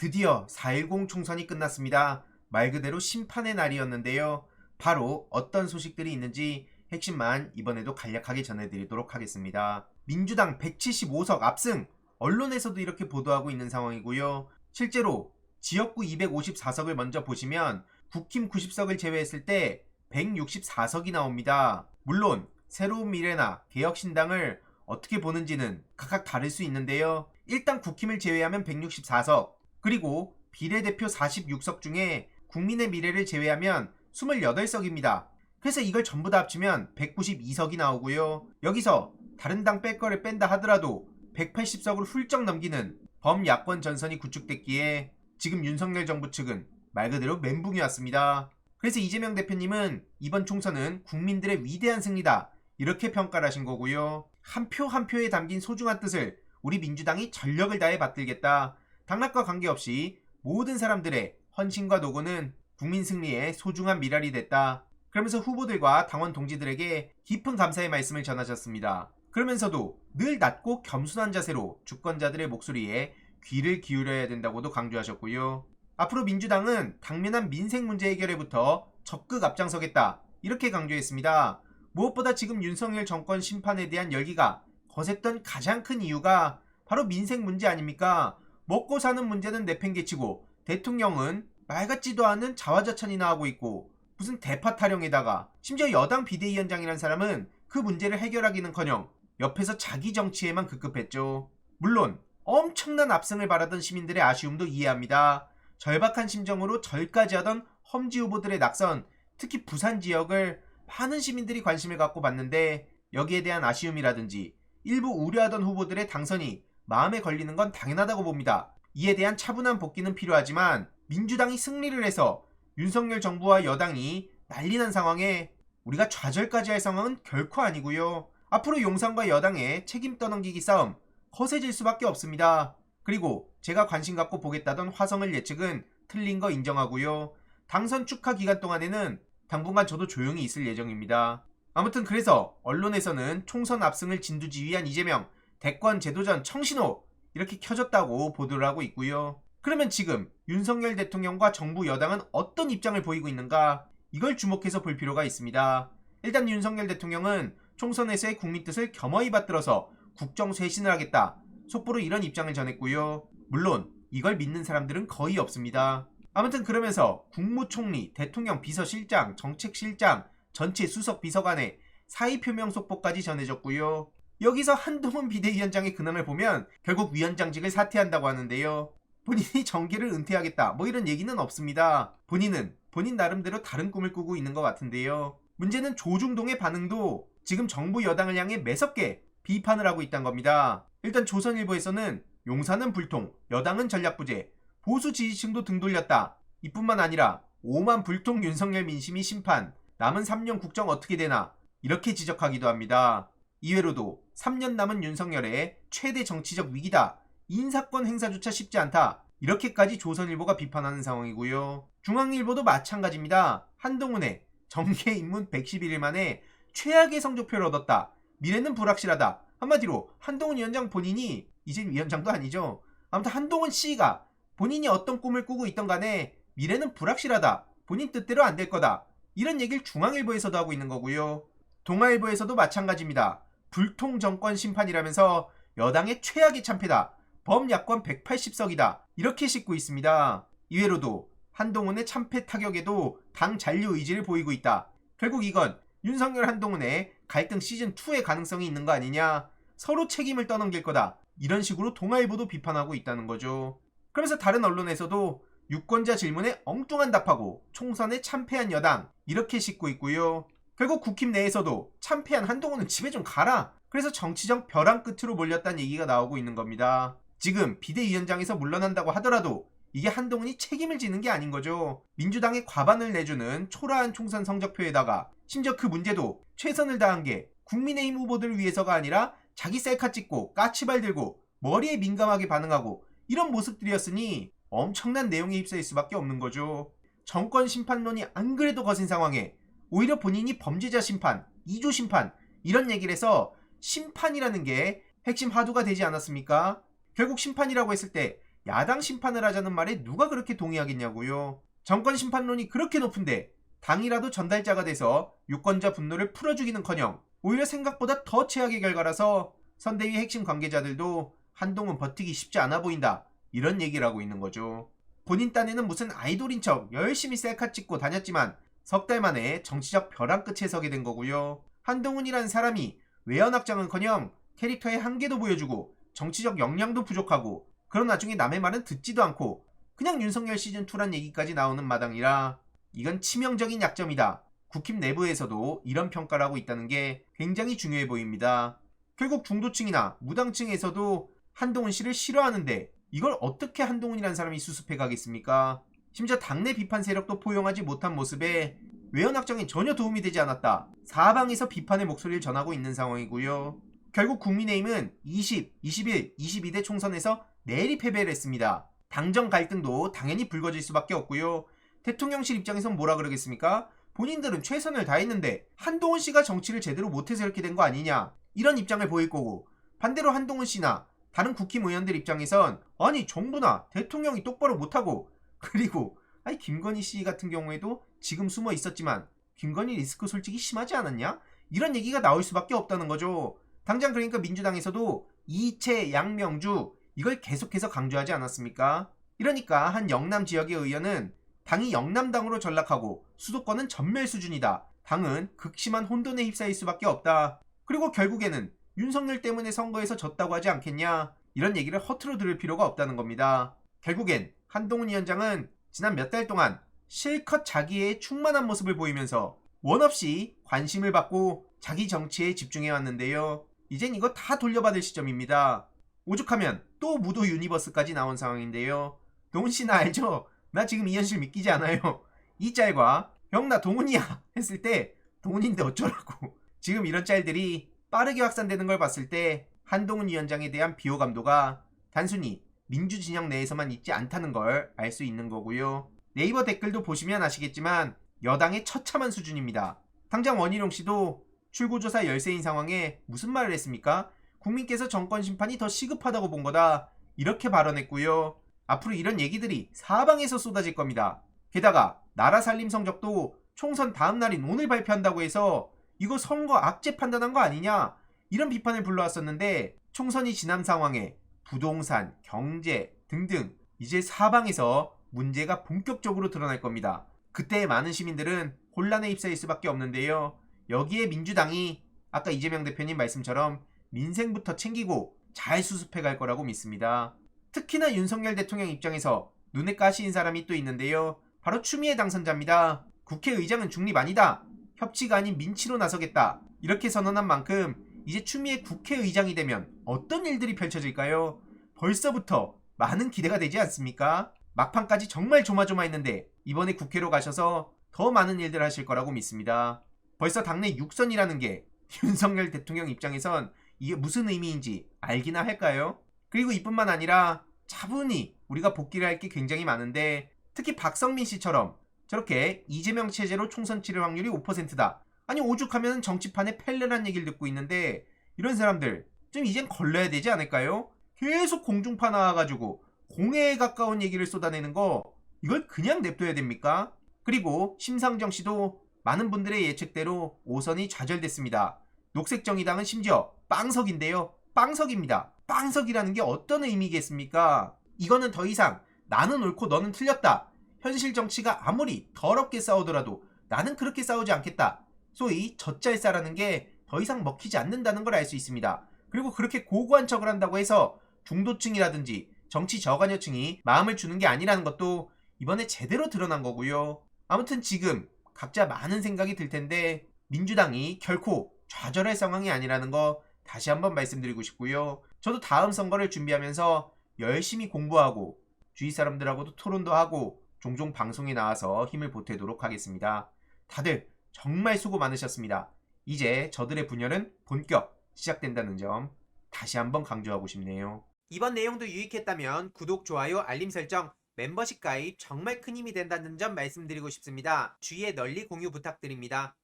드디어 4.10 총선이 끝났습니다. 말 그대로 심판의 날이었는데요. 바로 어떤 소식들이 있는지 핵심만 이번에도 간략하게 전해드리도록 하겠습니다. 민주당 175석 압승! 언론에서도 이렇게 보도하고 있는 상황이고요. 실제로 지역구 254석을 먼저 보시면 국힘 90석을 제외했을 때 164석이 나옵니다. 물론 새로운 미래나 개혁신당을 어떻게 보는지는 각각 다를 수 있는데요. 일단 국힘을 제외하면 164석, 그리고 비례대표 46석 중에 국민의 미래를 제외하면 28석입니다. 그래서 이걸 전부 다 합치면 192석이 나오고요. 여기서 다른 당 뺄 거를 뺀다 하더라도 180석을 훌쩍 넘기는 범야권 전선이 구축됐기에 지금 윤석열 정부 측은 말 그대로 멘붕이 왔습니다. 그래서 이재명 대표님은 이번 총선은 국민들의 위대한 승리다, 이렇게 평가를 하신 거고요. 한 표 한 표에 담긴 소중한 뜻을 우리 민주당이 전력을 다해 받들겠다. 당락과 관계없이 모든 사람들의 헌신과 노고는 국민 승리의 소중한 미랄이 됐다. 그러면서 후보들과 당원 동지들에게 깊은 감사의 말씀을 전하셨습니다. 그러면서도 늘 낮고 겸손한 자세로 주권자들의 목소리에 귀를 기울여야 된다고도 강조하셨고요. 앞으로 민주당은 당면한 민생 문제 해결에부터 적극 앞장서겠다, 이렇게 강조했습니다. 무엇보다 지금 윤석열 정권 심판에 대한 열기가 거셌던 가장 큰 이유가 바로 민생 문제 아닙니까? 먹고 사는 문제는 내팽개치고 대통령은 말 같지도 않은 자화자찬이나 하고 있고 무슨 대파 타령에다가 심지어 여당 비대위원장이란 사람은 그 문제를 해결하기는커녕 옆에서 자기 정치에만 급급했죠. 물론 엄청난 압승을 바라던 시민들의 아쉬움도 이해합니다. 절박한 심정으로 절까지 하던 험지 후보들의 낙선, 특히 부산 지역을 많은 시민들이 관심을 갖고 봤는데 여기에 대한 아쉬움이라든지 일부 우려하던 후보들의 당선이 마음에 걸리는 건 당연하다고 봅니다. 이에 대한 차분한 복귀는 필요하지만 민주당이 승리를 해서 윤석열 정부와 여당이 난리난 상황에 우리가 좌절까지 할 상황은 결코 아니고요. 앞으로 용산과 여당의 책임 떠넘기기 싸움 거세질 수밖에 없습니다. 그리고 제가 관심 갖고 보겠다던 화성을 예측은 틀린 거 인정하고요. 당선 축하 기간 동안에는 당분간 저도 조용히 있을 예정입니다. 아무튼 그래서 언론에서는 총선 압승을 진두지휘한 이재명, 대권 제도전 청신호, 이렇게 켜졌다고 보도를 하고 있고요. 그러면 지금 윤석열 대통령과 정부 여당은 어떤 입장을 보이고 있는가, 이걸 주목해서 볼 필요가 있습니다. 일단 윤석열 대통령은 총선에서의 국민 뜻을 겸허히 받들어서 국정쇄신을 하겠다, 속보로 이런 입장을 전했고요. 물론 이걸 믿는 사람들은 거의 없습니다. 아무튼 그러면서 국무총리, 대통령 비서실장, 정책실장, 전체 수석 비서관의 사의 표명 속보까지 전해졌고요. 여기서 한동훈 비대위원장의 근황을 보면 결국 위원장직을 사퇴한다고 하는데요. 본인이 정계를 은퇴하겠다, 이런 얘기는 없습니다. 본인은 본인 나름대로 다른 꿈을 꾸고 있는 것 같은데요. 문제는 조중동의 반응도 지금 정부 여당을 향해 매섭게 비판을 하고 있다는 겁니다. 일단 조선일보에서는 용산은 불통, 여당은 전략부재, 보수 지지층도 등 돌렸다, 이뿐만 아니라 오만 불통 윤석열 민심이 심판, 남은 3년 국정 어떻게 되나, 이렇게 지적하기도 합니다. 이외로도 3년 남은 윤석열의 최대 정치적 위기다, 인사권 행사조차 쉽지 않다, 이렇게까지 조선일보가 비판하는 상황이고요. 중앙일보도 마찬가지입니다. 한동훈의 정계 입문 111일 만에 최악의 성적표를 얻었다, 미래는 불확실하다. 한마디로 한동훈 위원장 본인이, 이젠 위원장도 아니죠, 아무튼 한동훈 씨가 본인이 어떤 꿈을 꾸고 있던 간에 미래는 불확실하다, 본인 뜻대로 안 될 거다, 이런 얘기를 중앙일보에서도 하고 있는 거고요. 동아일보에서도 마찬가지입니다. 불통 정권 심판이라면서 여당의 최악의 참패다, 범야권 180석이다, 이렇게 싣고 있습니다. 이외로도 한동훈의 참패 타격에도 당 잔류 의지를 보이고 있다, 결국 이건 윤석열 한동훈의 갈등 시즌2의 가능성이 있는 거 아니냐, 서로 책임을 떠넘길 거다, 이런 식으로 동아일보도 비판하고 있다는 거죠. 그러면서 다른 언론에서도 유권자 질문에 엉뚱한 답하고 총선에 참패한 여당, 이렇게 싣고 있고요. 결국 국힘 내에서도 참패한 한동훈은 집에 좀 가라, 그래서 정치적 벼랑 끝으로 몰렸다는 얘기가 나오고 있는 겁니다. 지금 비대위원장에서 물러난다고 하더라도 이게 한동훈이 책임을 지는 게 아닌 거죠. 민주당의 과반을 내주는 초라한 총선 성적표에다가 심지어 그 문제도 최선을 다한 게 국민의힘 후보들을 위해서가 아니라 자기 셀카 찍고 까치발 들고 머리에 민감하게 반응하고 이런 모습들이었으니 엄청난 내용에 휩싸일 수밖에 없는 거죠. 정권 심판론이 안 그래도 거센 상황에 오히려 본인이 범죄자 심판, 2조 심판, 이런 얘기를 해서 심판이라는 게 핵심 화두가 되지 않았습니까? 결국 심판이라고 했을 때 야당 심판을 하자는 말에 누가 그렇게 동의하겠냐고요. 정권 심판론이 그렇게 높은데 당이라도 전달자가 돼서 유권자 분노를 풀어주기는커녕 오히려 생각보다 더 최악의 결과라서 선대위 핵심 관계자들도 한동훈 버티기 쉽지 않아 보인다, 이런 얘기를 하고 있는 거죠. 본인 딴에는 무슨 아이돌인 척 열심히 셀카 찍고 다녔지만 석 달 만에 정치적 벼랑 끝에 서게 된 거고요. 한동훈이라는 사람이 외연확장은커녕 캐릭터의 한계도 보여주고 정치적 역량도 부족하고 그런 와중에 남의 말은 듣지도 않고 그냥 윤석열 시즌2란 얘기까지 나오는 마당이라 이건 치명적인 약점이다. 국힘 내부에서도 이런 평가를 하고 있다는 게 굉장히 중요해 보입니다. 결국 중도층이나 무당층에서도 한동훈 씨를 싫어하는데 이걸 어떻게 한동훈이라는 사람이 수습해 가겠습니까? 심지어 당내 비판 세력도 포용하지 못한 모습에 외연확장에 전혀 도움이 되지 않았다, 사방에서 비판의 목소리를 전하고 있는 상황이고요. 결국 국민의힘은 20, 21, 22대 총선에서 내리 패배를 했습니다. 당정 갈등도 당연히 불거질 수밖에 없고요. 대통령실 입장에선 뭐라 그러겠습니까? 본인들은 최선을 다했는데 한동훈 씨가 정치를 제대로 못해서 이렇게 된 거 아니냐, 이런 입장을 보일 거고, 반대로 한동훈 씨나 다른 국힘 의원들 입장에선 아니 정부나 대통령이 똑바로 못하고, 그리고 아니 김건희 씨 같은 경우에도 지금 숨어 있었지만 김건희 리스크 솔직히 심하지 않았냐? 이런 얘기가 나올 수밖에 없다는 거죠. 당장 그러니까 민주당에서도 이채, 양명주 이걸 계속해서 강조하지 않았습니까? 이러니까 한 영남 지역의 의원은 당이 영남당으로 전락하고 수도권은 전멸 수준이다, 당은 극심한 혼돈에 휩싸일 수밖에 없다, 그리고 결국에는 윤석열 때문에 선거에서 졌다고 하지 않겠냐, 이런 얘기를 허투루 들을 필요가 없다는 겁니다. 결국엔 한동훈 위원장은 지난 몇 달 동안 실컷 자기의 충만한 모습을 보이면서 원없이 관심을 받고 자기 정치에 집중해왔는데요. 이젠 이거 다 돌려받을 시점입니다. 오죽하면 또 무도 유니버스까지 나온 상황인데요. 동훈 씨나 알죠? 나 지금 이 현실 믿기지 않아요. 이 짤과 형 나 동훈이야 했을 때 동훈인데 어쩌라고, 지금 이런 짤들이 빠르게 확산되는 걸 봤을 때 한동훈 위원장에 대한 비호감도가 단순히 민주진영 내에서만 있지 않다는 걸 알 수 있는 거고요. 네이버 댓글도 보시면 아시겠지만 여당의 처참한 수준입니다. 당장 원희룡 씨도 출구조사 열세인 상황에 무슨 말을 했습니까? 국민께서 정권 심판이 더 시급하다고 본 거다, 이렇게 발언했고요. 앞으로 이런 얘기들이 사방에서 쏟아질 겁니다. 게다가 나라 살림 성적도 총선 다음 날인 오늘 발표한다고 해서 이거 선거 악재 판단한 거 아니냐, 이런 비판을 불러왔었는데 총선이 지난 상황에 부동산, 경제 등등 이제 사방에서 문제가 본격적으로 드러날 겁니다. 그때 많은 시민들은 혼란에 휩싸일 수밖에 없는데요. 여기에 민주당이 아까 이재명 대표님 말씀처럼 민생부터 챙기고 잘 수습해 갈 거라고 믿습니다. 특히나 윤석열 대통령 입장에서 눈에 가시인 사람이 또 있는데요. 바로 추미애 당선자입니다. 국회의장은 중립 아니다, 협치가 아닌 민치로 나서겠다, 이렇게 선언한 만큼 이제 추미애 국회의장이 되면 어떤 일들이 펼쳐질까요? 벌써부터 많은 기대가 되지 않습니까? 막판까지 정말 조마조마했는데 이번에 국회로 가셔서 더 많은 일들 하실 거라고 믿습니다. 벌써 당내 육선이라는 게 윤석열 대통령 입장에선 이게 무슨 의미인지 알기나 할까요? 그리고 이뿐만 아니라 차분히 우리가 복귀를 할 게 굉장히 많은데, 특히 박성민 씨처럼 저렇게 이재명 체제로 총선 치를 확률이 5%다. 아니 오죽하면 정치판에 펠레란 얘기를 듣고 있는데 이런 사람들 좀 이젠 걸러야 되지 않을까요? 계속 공중파 나와가지고 공회에 가까운 얘기를 쏟아내는 거, 이걸 그냥 냅둬야 됩니까? 그리고 심상정 씨도 많은 분들의 예측대로 5선이 좌절됐습니다. 녹색정의당은 심지어 빵석인데요. 빵석입니다. 빵석이라는 게 어떤 의미겠습니까? 이거는 더 이상 나는 옳고 너는 틀렸다, 현실 정치가 아무리 더럽게 싸우더라도 나는 그렇게 싸우지 않겠다, 소위 젖잘싸라는 게 더 이상 먹히지 않는다는 걸 알 수 있습니다. 그리고 그렇게 고고한 척을 한다고 해서 중도층이라든지 정치 저간여층이 마음을 주는 게 아니라는 것도 이번에 제대로 드러난 거고요. 아무튼 지금 각자 많은 생각이 들 텐데 민주당이 결코 좌절할 상황이 아니라는 거 다시 한번 말씀드리고 싶고요. 저도 다음 선거를 준비하면서 열심히 공부하고 주위 사람들하고도 토론도 하고 종종 방송에 나와서 힘을 보태도록 하겠습니다. 다들 정말 수고 많으셨습니다. 이제 저들의 분열은 본격 시작된다는 점 다시 한번 강조하고 싶네요. 이번 내용도 유익했다면 구독, 좋아요, 알림 설정, 멤버십 가입 정말 큰 힘이 된다는 점 말씀드리고 싶습니다. 주위에 널리 공유 부탁드립니다.